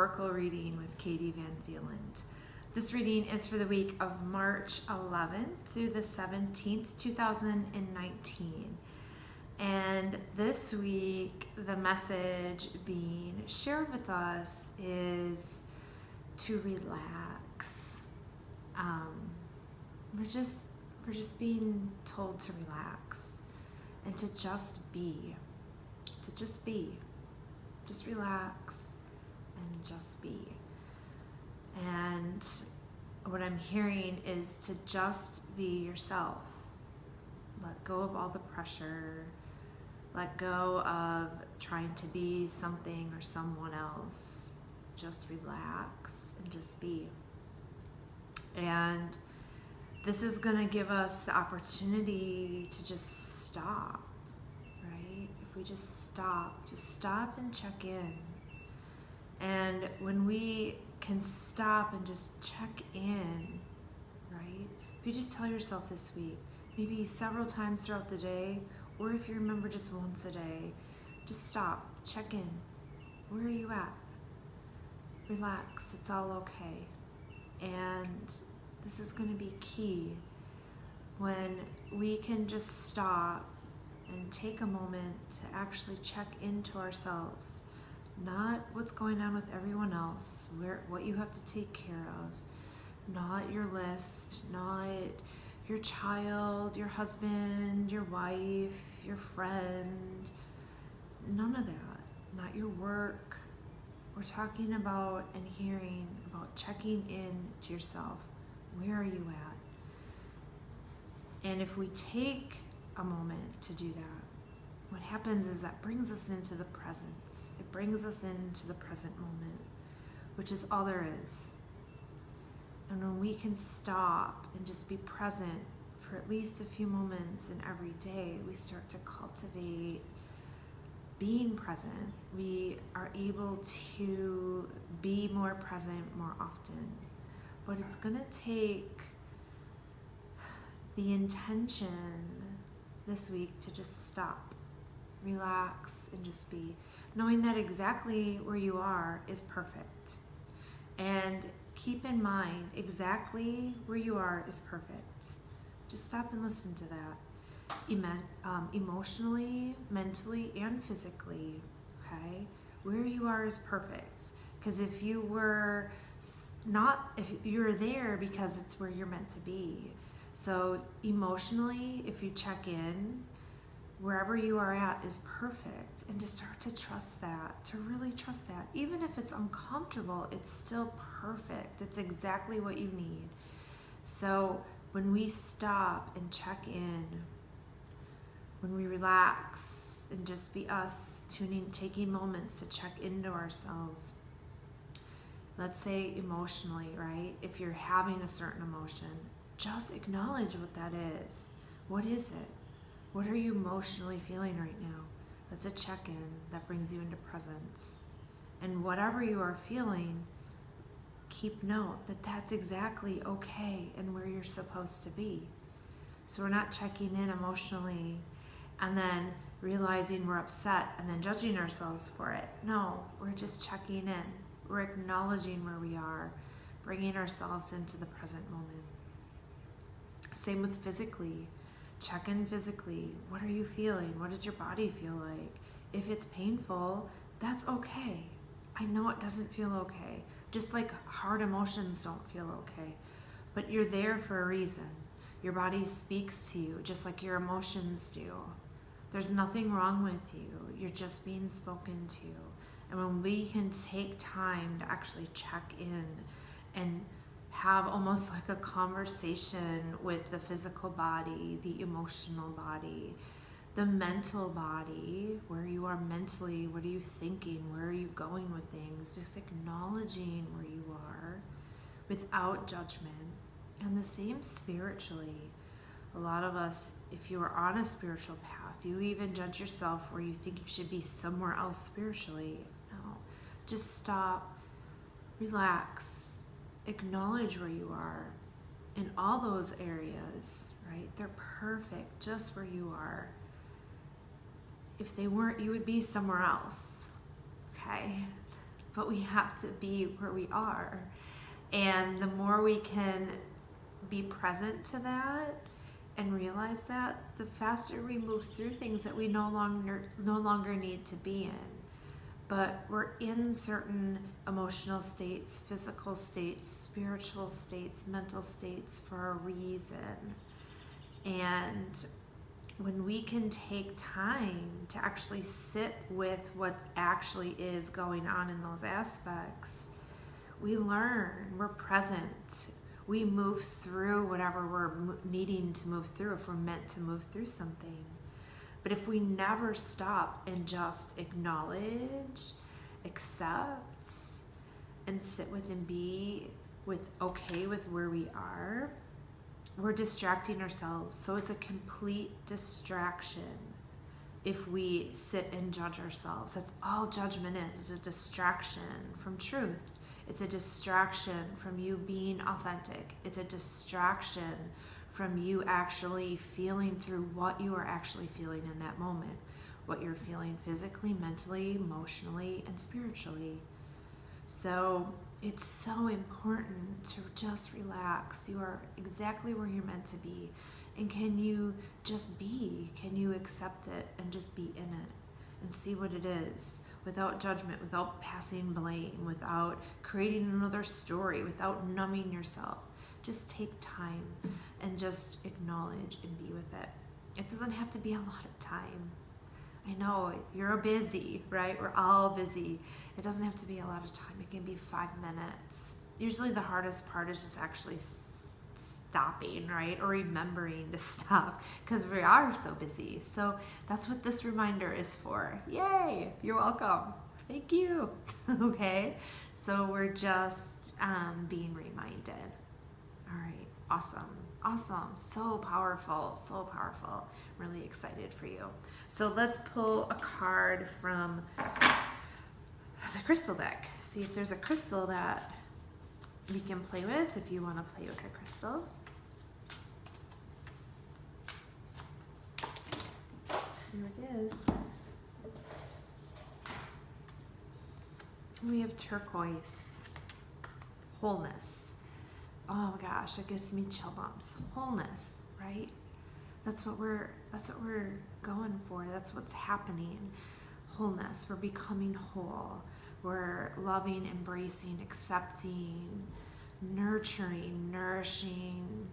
Oracle reading with Katie VanZeeland. This reading is for the week of March 11th through the 17th, 2019. And this week, the message being shared with us is to relax. We're just being told to relax and to just be, just relax and just be. And what I'm hearing is to just be yourself. Let go of all the pressure. Let go of trying to be something or someone else. Just relax and just be. And this is going to give us the opportunity to just stop, right? If we just stop and check in. And when we can stop and just check in, right? If you just tell yourself this week, maybe several times throughout the day, or if you remember just once a day, just stop, check in. Where are you at? Relax, it's all okay. And this is going to be key when we can just stop and take a moment to actually check into ourselves. Not what's going on with everyone else, what you have to take care of, not your list, not your child, your husband, your wife, your friend, none of that, not your work. We're talking about and hearing about checking in to yourself. Where are you at? And if we take a moment to do that, what happens is that brings us into the presence. It brings us into the present moment, which is all there is. And when we can stop and just be present for at least a few moments in every day, we start to cultivate being present. We are able to be more present more often. But it's going to take the intention this week to just stop, relax, and just be, knowing that exactly where you are is perfect. And keep in mind, exactly where you are is perfect. Just stop and listen to that. Emotionally, mentally, and physically, okay? Where you are is perfect. Because if you were if you're there because it's where you're meant to be. So emotionally, if you check in, wherever you are at is perfect, and to start to trust that, to really trust that. Even if it's uncomfortable, it's still perfect. It's exactly what you need. So when we stop and check in, when we relax and just be us, taking moments to check into ourselves, let's say emotionally, right? If you're having a certain emotion, just acknowledge what that is. What is it? What are you emotionally feeling right now? That's a check-in that brings you into presence. And whatever you are feeling, keep note that that's exactly okay and where you're supposed to be. So we're not checking in emotionally and then realizing we're upset and then judging ourselves for it. No, we're just checking in. We're acknowledging where we are, bringing ourselves into the present moment. Same with physically. Check in physically. What are you feeling? What does your body feel like? If it's painful, that's okay. I know it doesn't feel okay. Just like hard emotions don't feel okay. But you're there for a reason. Your body speaks to you just like your emotions do. There's nothing wrong with you. You're just being spoken to. And when we can take time to actually check in and have almost like a conversation with the physical body, the emotional body, the mental body, where you are mentally, what are you thinking, where are you going with things, just acknowledging where you are without judgment. And the same spiritually. A lot of us, if you are on a spiritual path, you even judge yourself where you think you should be somewhere else spiritually. No, just stop, relax, acknowledge where you are in all those areas, right? They're perfect just where you are. If they weren't, you would be somewhere else, okay? but we have to be where we are. And the more we can be present to that and realize that, the faster we move through things that we no longer need to be in. But we're in certain emotional states, physical states, spiritual states, mental states for a reason. And when we can take time to actually sit with what actually is going on in those aspects, we learn, we're present, we move through whatever we're needing to move through, if we're meant to move through something. But if we never stop and just acknowledge, accept, and sit with and be okay with where we are, we're distracting ourselves. So it's a complete distraction if we sit and judge ourselves. That's all judgment is. It's a distraction from truth. It's a distraction from you being authentic. It's a distraction from you actually feeling through what you are actually feeling in that moment, what you're feeling physically, mentally, emotionally, and spiritually. So it's so important to just relax. You are exactly where you're meant to be. And can you just be? Can you accept it and just be in it and see what it is without judgment, without passing blame, without creating another story, without numbing yourself? Just take time and just acknowledge and be with it. It doesn't have to be a lot of time. I know you're busy, right? We're all busy. It doesn't have to be a lot of time. It can be 5 minutes. Usually the hardest part is just actually stopping, right? Or remembering to stop, because we are so busy. So that's what this reminder is for. Yay! You're welcome. Thank you. Okay? So we're just being reminded. All right, awesome, so powerful, I'm really excited for you. So let's pull a card from the crystal deck, see if there's a crystal that we can play with, if you want to play with a crystal. Here it is. We have turquoise, wholeness. Oh my gosh, that gives me chill bumps. Wholeness, right? That's what we're going for. That's what's happening. Wholeness. We're becoming whole. We're loving, embracing, accepting, nurturing, nourishing,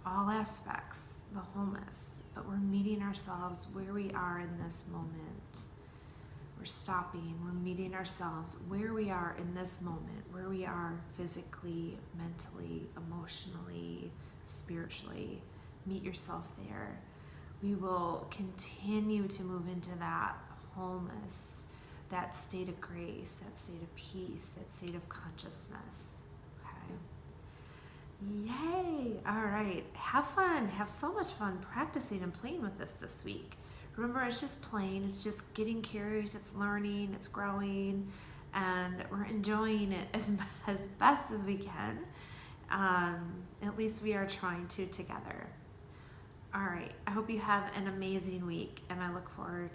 all aspects, the wholeness. But we're meeting ourselves where we are in this moment. We're stopping, we're meeting ourselves where we are in this moment, where we are physically, mentally, emotionally, spiritually. Meet yourself there. We will continue to move into that wholeness, that state of grace, that state of peace, that state of consciousness. Okay. Yay! All right. Have fun. Have so much fun practicing and playing with this week. Remember, it's just playing, it's just getting curious, it's learning, it's growing, and we're enjoying it as best as we can. At least we are trying to together. All right, I hope you have an amazing week, and I look forward